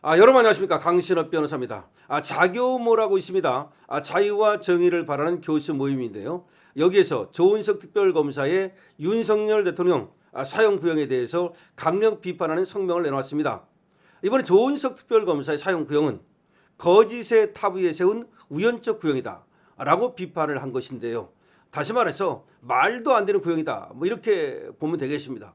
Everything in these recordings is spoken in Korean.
여러분 안녕하십니까, 강신업 변호사입니다. 자교모라고 있습니다. 자유와 정의를 바라는 교수 모임인데요. 여기에서 조은석 특별검사의 윤석열 대통령 사형 구형에 대해서 강력 비판하는 성명을 내놓았습니다. 이번에 조은석 특별검사의 사형 구형은 거짓의 탑 위에 세운 우연적 구형이다 라고 비판을 한 것인데요. 다시 말해서 말도 안 되는 구형이다, 이렇게 보면 되겠습니다.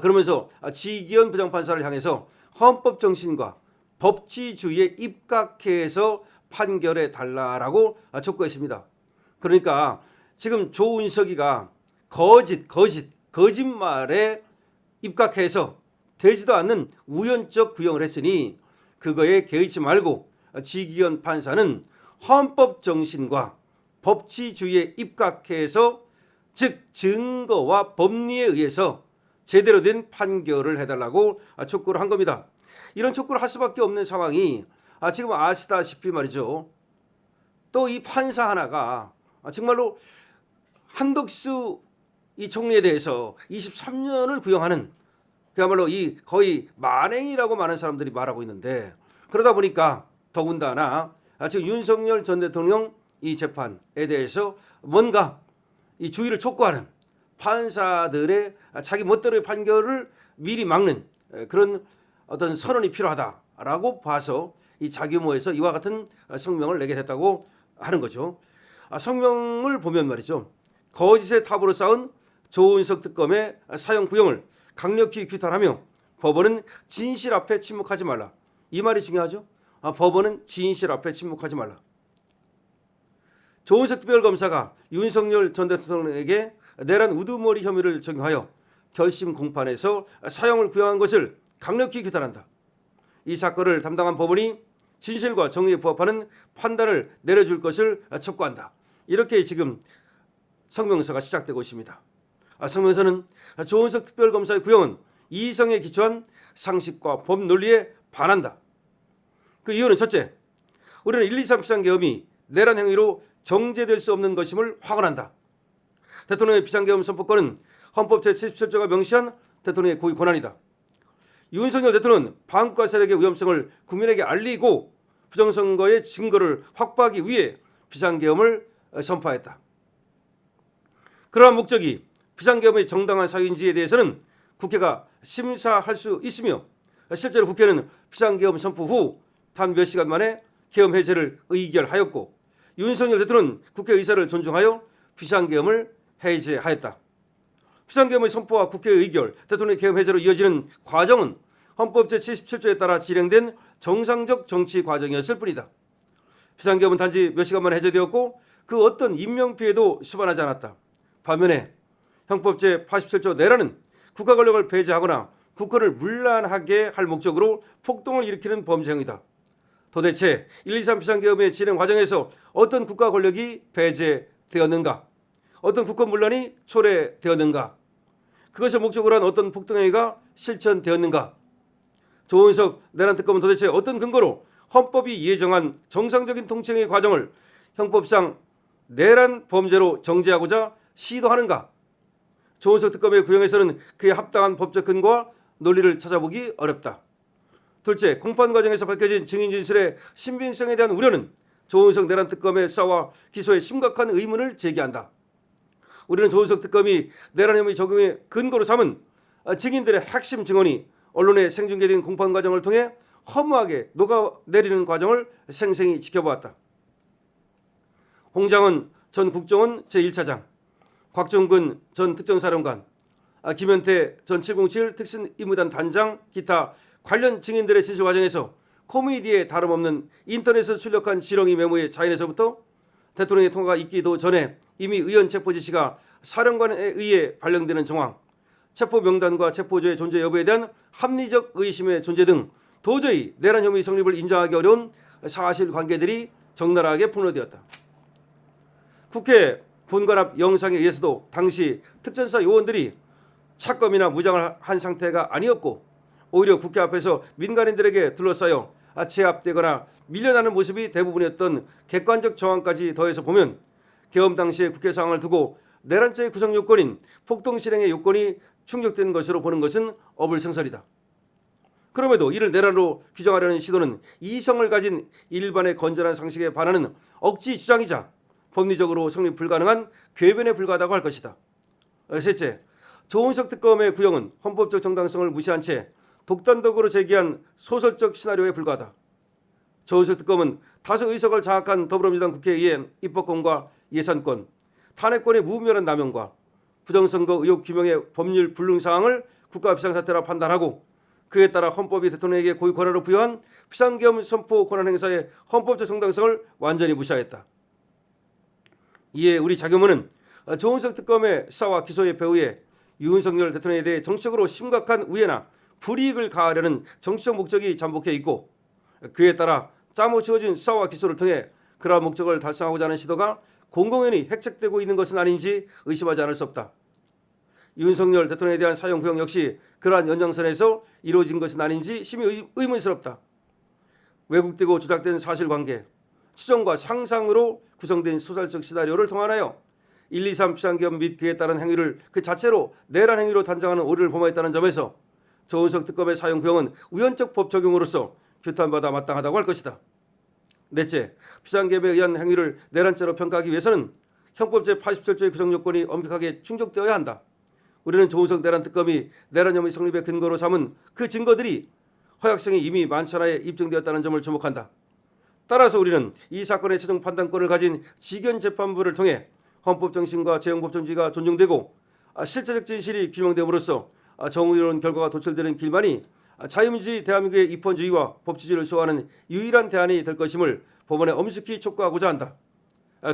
그러면서 지기현 부장판사를 향해서 헌법 정신과 법치주의에 입각해서 판결해 달라라고 촉구했습니다. 그러니까 지금 조은석이가 거짓말에 입각해서 되지도 않는 우연적 구형을 했으니 그거에 개의치 말고 지기현 판사는 헌법 정신과 법치주의에 입각해서, 즉 증거와 법리에 의해서 제대로 된 판결을 해달라고 촉구를 한 겁니다. 이런 촉구를 할 수밖에 없는 상황이 지금 아시다시피 말이죠. 또 이 판사 하나가 정말로 한덕수 이 총리에 대해서 23년을 구형하는, 그야말로 이 거의 만행이라고 많은 사람들이 말하고 있는데, 그러다 보니까 더군다나 지금 윤석열 전 대통령 이 재판에 대해서 뭔가 이 주의를 촉구하는 판사들의 자기 멋대로의 판결을 미리 막는 그런 어떤 선언이 필요하다라고 봐서 이 자규모에서 이와 같은 성명을 내게 됐다고 하는 거죠. 성명을 보면 말이죠. 거짓의 탑으로 쌓은 조은석 특검의 사형 구형을 강력히 규탄하며 법원은 진실 앞에 침묵하지 말라. 이 말이 중요하죠. 법원은 진실 앞에 침묵하지 말라. 조은석 특별검사가 윤석열 전 대통령에게 내란 우두머리 혐의를 적용하여 결심 공판에서 사형을 구형한 것을 강력히 규탄한다. 이 사건을 담당한 법원이 진실과 정의에 부합하는 판단을 내려줄 것을 촉구한다. 이렇게 지금 성명서가 시작되고 있습니다. 성명서는 조은석 특별검사의 구형은 이성에 기초한 상식과 법 논리에 반한다. 그 이유는 첫째, 우리는 1, 2, 3 비상계엄이 내란 행위로 정제될 수 없는 것임을 확언한다. 대통령의 비상계엄 선포권은 헌법 제77조가 명시한 대통령의 고유 권한이다. 윤석열 대통령은 반국가 세력의 위험성을 국민에게 알리고 부정선거의 증거를 확보하기 위해 비상계엄을 선포했다. 그러한 목적이 비상계엄의 정당한 사유인지에 대해서는 국회가 심사할 수 있으며, 실제로 국회는 비상계엄 선포 후 단 몇 시간 만에 계엄 해제를 의결하였고, 윤석열 대통령은 국회 의사를 존중하여 비상계엄을 해제하였다. 비상계엄의 선포와 국회 의결, 대통령의 계엄 해제로 이어지는 과정은 헌법 제77조에 따라 진행된 정상적 정치 과정이었을 뿐이다. 비상계엄은 단지 몇 시간 만에 해제되었고 그 어떤 인명피해도 수반하지 않았다. 반면에 형법 제87조 내란은 국가 권력을 배제하거나 국권을 문란하게 할 목적으로 폭동을 일으키는 범죄 행위다. 도대체 1, 2, 3 비상계엄의 진행 과정에서 어떤 국가 권력이 배제되었는가? 어떤 국권 문란이 초래되었는가? 그것을 목적으로 한 어떤 폭동행위가 실천되었는가? 조은석 내란 특검은 도대체 어떤 근거로 헌법이 예정한 정상적인 통치행위 과정을 형법상 내란 범죄로 정죄하고자 시도하는가? 조은석 특검의 구형에서는 그에 합당한 법적 근거와 논리를 찾아보기 어렵다. 둘째, 공판 과정에서 밝혀진 증인 진술의 신빙성에 대한 우려는 조은석 내란 특검의 수사와 기소에 심각한 의문을 제기한다. 우리는 조은석 특검이 내란 혐의 적용의 근거로 삼은 증인들의 핵심 증언이 언론에 생중계된 공판 과정을 통해 허무하게 녹아내리는 과정을 생생히 지켜보았다. 홍장원 전 국정원 제1차장, 곽종근 전 특정사령관, 김현태 전 707 특수임무단 단장, 기타 관련 증인들의 진술 과정에서 코미디에 다름없는 인터넷에서 출력한 지렁이 메모의 자인에서부터 대통령의 통화가 있기도 전에 이미 의원 체포 지시가 사령관에 의해 발령되는 정황, 체포 명단과 체포조의 존재 여부에 대한 합리적 의심의 존재 등 도저히 내란 혐의 성립을 인정하기 어려운 사실관계들이 적나라하게 폭로되었다. 국회 본관 앞 영상에 의해서도 당시 특전사 요원들이 착검이나 무장을 한 상태가 아니었고, 오히려 국회 앞에서 민간인들에게 둘러싸여 제압되거나 밀려나는 모습이 대부분이었던 객관적 정황까지 더해서 보면 계엄 당시의 국회 상황을 두고 내란죄의 구성 요건인 폭동 실행의 요건이 충족된 것으로 보는 것은 어불성설이다. 그럼에도 이를 내란으로 규정하려는 시도는 이성을 가진 일반의 건전한 상식에 반하는 억지 주장이자 법리적으로 성립 불가능한 궤변에 불과하다고 할 것이다. 셋째, 조은석 특검의 구형은 헌법적 정당성을 무시한 채 독단적으로 제기한 소설적 시나리오에 불과하다. 조은석 특검은 다수 의석을 장악한 더불어민주당 국회에 의해 입법권과 예산권, 탄핵권의 무분별한 남용과 부정선거 의혹 규명의 법률 불능 사항을 국가 비상사태라 판단하고 그에 따라 헌법이 대통령에게 고유 권한을 부여한 비상계엄 선포 권한 행사의 헌법적 정당성을 완전히 무시하였다. 이에 우리 자교문은 조은석 특검의 수사와 기소의 배후에 윤석열 대통령에 대해 정치적으로 심각한 우애나 불이익을 가하려는 정치적 목적이 잠복해 있고 그에 따라 짜고 치워진 수사와 기소를 통해 그러한 목적을 달성하고자 하는 시도가 공공연히 핵책되고 있는 것은 아닌지 의심하지 않을 수 없다. 윤석열 대통령에 대한 사형 구형 역시 그러한 연장선에서 이루어진 것은 아닌지 심히 의문스럽다. 왜곡되고 조작된 사실관계, 추정과 상상으로 구성된 소설적 시나리오를 통한하여 1, 2, 3 비상계엄 및 그에 따른 행위를 그 자체로 내란 행위로 단정하는 오류를 범하였다는 점에서 조은석 특검의 사형 구형은 우연적 법 적용으로서 규탄받아 마땅하다고 할 것이다. 넷째, 비상계엄에 의한 행위를 내란죄로 평가하기 위해서는 형법 제87조의 구성 요건이 엄격하게 충족되어야 한다. 우리는 조은석 내란 특검이 내란 혐의 성립의 근거로 삼은 그 증거들이 허약성이 이미 만천하에 입증되었다는 점을 주목한다. 따라서 우리는 이 사건의 최종 판단권을 가진 지견재판부를 통해 헌법 정신과 재형법정주의가 존중되고 실체적 진실이 규명됨으로써 정의로운 결과가 도출되는 길만이 자유민주주의 대한민국의 입헌주의와 법치주의를 수호하는 유일한 대안이 될 것임을 법원에 엄숙히 촉구하고자 한다.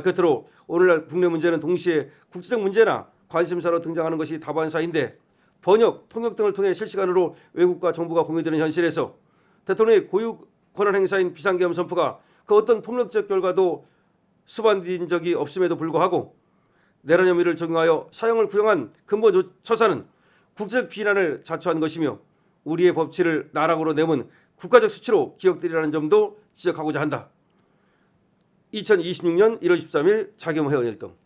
끝으로 오늘날 국내 문제는 동시에 국제적 문제나 관심사로 등장하는 것이 다반사인데 번역, 통역 등을 통해 실시간으로 외국과 정보가 공유되는 현실에서 대통령의 고유 권한 행사인 비상계엄 선포가 그 어떤 폭력적 결과도 수반된 적이 없음에도 불구하고 내란 혐의를 적용하여 사형을 구형한 근본 처사는 국제적 비난을 자초한 것이며 우리의 법치를 나락으로 내몬 국가적 수치로 기억되리라는 점도 지적하고자 한다. 2026년 1월 13일 자겸 회원일동.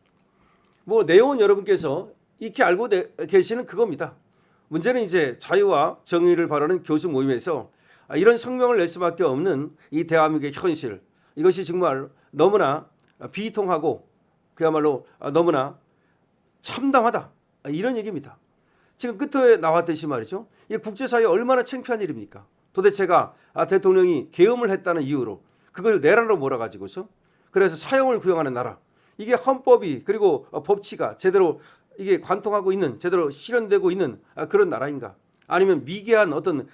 내용은 여러분께서 익히 알고 계시는 그겁니다. 문제는 이제 자유와 정의를 바라는 교수 모임에서 이런 성명을 낼 수밖에 없는 이 대한민국의 현실, 이것이 정말 너무나 비통하고 그야말로 너무나 참담하다, 이런 얘기입니다. 지금 끝에 나왔듯이 말이죠. 이 국제사회에 얼마나 창피한 일입니까? 도대체가 대통령이 계엄을 했다는 이유로 그걸 내란으로 몰아가지고서 그래서 사형을 구형하는 나라, 이게 헌법이 그리고 법치가 제대로 이게 관통하고 있는, 제대로 실현되고 있는 그런 나라인가? 아니면 미개한 어떤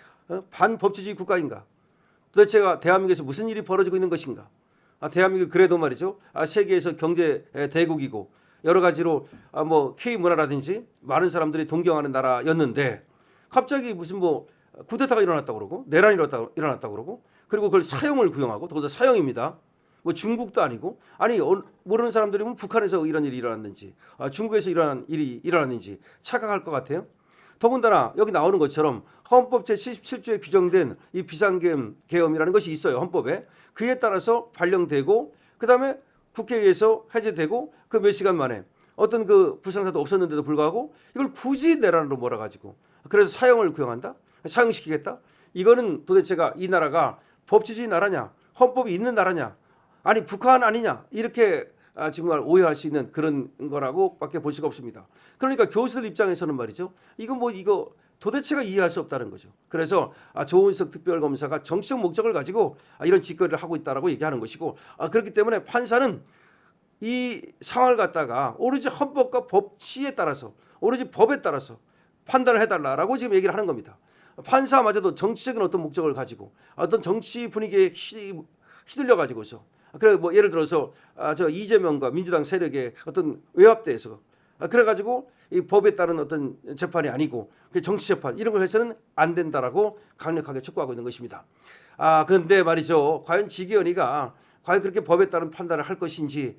반법치주의 국가인가? 도대체가 대한민국에서 무슨 일이 벌어지고 있는 것인가? 대한민국 그래도 말이죠. 세계에서 경제 대국이고 여러 가지로 K 문화라든지 많은 사람들이 동경하는 나라였는데 갑자기 무슨 쿠데타가 일어났다고 그러고 내란이 일어났다고 그러고 그리고 그걸 사형을 구형하고 더구나 사형입니다. 중국도 아니고 모르는 사람들이 보면 북한에서 이런 일이 일어났는지 중국에서 이러한 일이 일어났는지 착각할 것 같아요. 더군다나 여기 나오는 것처럼 헌법 제77조에 규정된 이 비상계엄이라는 것이 있어요. 헌법에. 그에 따라서 발령되고 그다음에 국회에서 해제되고 그 몇 시간 만에 어떤 그 불상사도 없었는데도 불구하고 이걸 굳이 내란으로 몰아가지고 그래서 사형을 구형한다? 사형시키겠다? 이거는 도대체가 이 나라가 법치주의 나라냐? 헌법이 있는 나라냐? 아니 북한 아니냐? 이렇게 정말 오해할 수 있는 그런 거라고 밖에 볼 수가 없습니다. 그러니까 교수들 입장에서는 말이죠. 이거 도대체가 이해할 수 없다는 거죠. 그래서 조은석 특별검사가 정치적 목적을 가지고 이런 짓거리를 하고 있다라고 얘기하는 것이고 그렇기 때문에 판사는 이 상황을 갖다가 오로지 헌법과 법치에 따라서 오로지 법에 따라서 판단을 해달라라고 지금 얘기를 하는 겁니다. 판사마저도 정치적인 어떤 목적을 가지고 어떤 정치 분위기에 휘둘려 가지고서 그래 예를 들어서 이재명과 민주당 세력의 어떤 외압대에서 그래가지고 이 법에 따른 어떤 재판이 아니고 정치 재판 이런 걸 해서는 안 된다라고 강력하게 촉구하고 있는 것입니다. 그런데 말이죠. 과연 지기현이가 과연 그렇게 법에 따른 판단을 할 것인지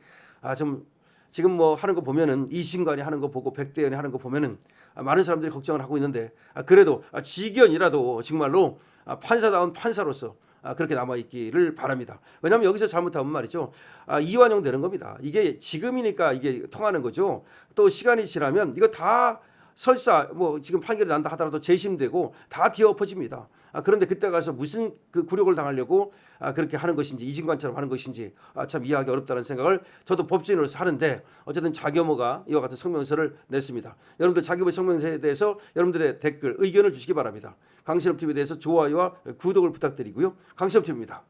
좀 지금 하는 거 보면은 이신관이 하는 거 보고 백대현이 하는 거 보면은 많은 사람들이 걱정을 하고 있는데 그래도 지기현이라도 정말로 판사다운 판사로서 그렇게 남아있기를 바랍니다. 왜냐하면 여기서 잘못하면 말이죠. 이완용 되는 겁니다. 이게 지금이니까 이게 통하는 거죠. 또 시간이 지나면 이거 다 설사 지금 판결이 난다 하더라도 재심되고 다 뒤엎어집니다. 그런데 그때 가서 무슨 그 굴욕을 당하려고 그렇게 하는 것인지, 이진관처럼 하는 것인지 참 이해하기 어렵다는 생각을 저도 법조인으로서 하는데, 어쨌든 자교모가 이와 같은 성명서를 냈습니다. 여러분들 자교모 성명서에 대해서 여러분들의 댓글, 의견을 주시기 바랍니다. 강신업 TV에 대해서 좋아요와 구독을 부탁드리고요. 강신업 TV입니다.